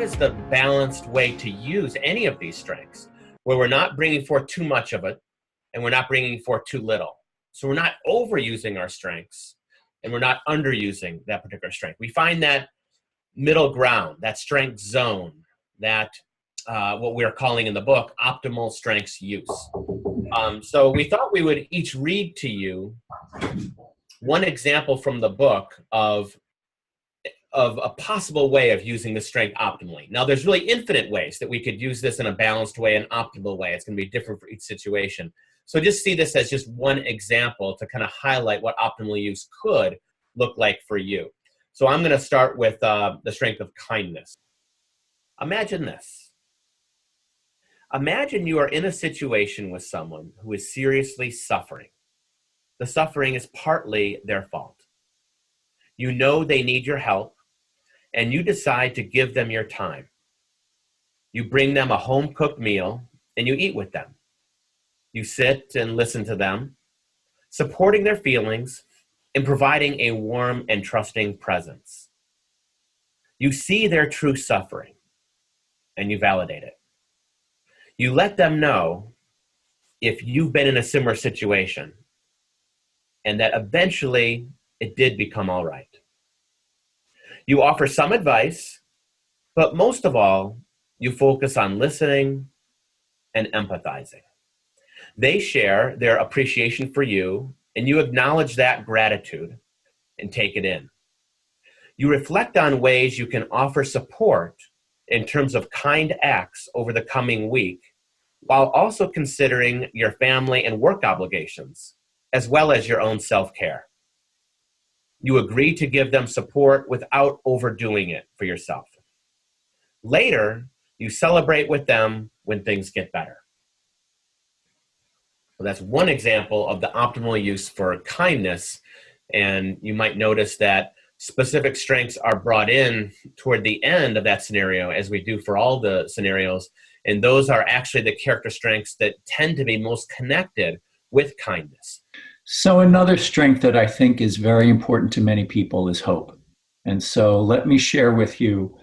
is the balanced way to use any of these strengths, where we're not bringing forth too much of it and we're not bringing forth too little. So we're not overusing our strengths and we're not underusing that particular strength. We find that middle ground, that strength zone, that what we're calling in the book, optimal strengths use. So we thought we would each read to you one example from the book of a possible way of using the strength optimally. Now, there's really infinite ways that we could use this in a balanced way, an optimal way. It's going to be different for each situation. So just see this as just one example to kind of highlight what optimal use could look like for you. So I'm going to start with the strength of kindness. Imagine this. Imagine you are in a situation with someone who is seriously suffering. The suffering is partly their fault. You know they need your help, and you decide to give them your time. You bring them a home-cooked meal, and you eat with them. You sit and listen to them, supporting their feelings and providing a warm and trusting presence. You see their true suffering, and you validate it. You let them know if you've been in a similar situation and that eventually it did become all right. You offer some advice, but most of all, you focus on listening and empathizing. They share their appreciation for you, and you acknowledge that gratitude and take it in. You reflect on ways you can offer support in terms of kind acts over the coming week, while also considering your family and work obligations, as well as your own self-care. You agree to give them support without overdoing it for yourself. Later, you celebrate with them when things get better. So that's one example of the optimal use for kindness. And you might notice that specific strengths are brought in toward the end of that scenario, as we do for all the scenarios. And those are actually the character strengths that tend to be most connected with kindness. So another strength that I think is very important to many people is hope. And so let me share with you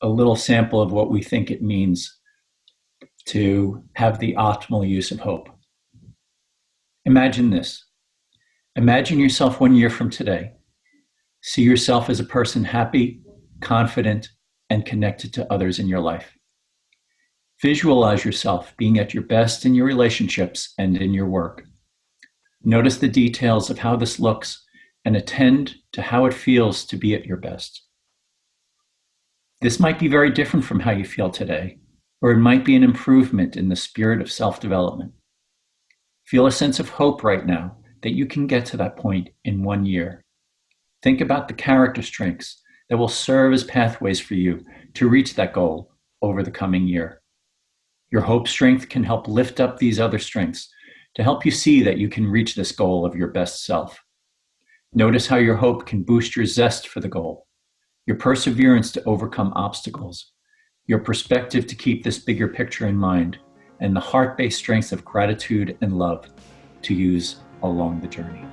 a little sample of what we think it means to have the optimal use of hope. Imagine this. Imagine yourself 1 year from today. See yourself as a person happy, confident, and connected to others in your life. Visualize yourself being at your best in your relationships and in your work. Notice the details of how this looks and attend to how it feels to be at your best. This might be very different from how you feel today, or it might be an improvement in the spirit of self-development. Feel a sense of hope right now that you can get to that point in 1 year. Think about the character strengths that will serve as pathways for you to reach that goal over the coming year. Your hope strength can help lift up these other strengths to help you see that you can reach this goal of your best self. Notice how your hope can boost your zest for the goal, your perseverance to overcome obstacles, your perspective to keep this bigger picture in mind, and the heart-based strengths of gratitude and love to use along the journey.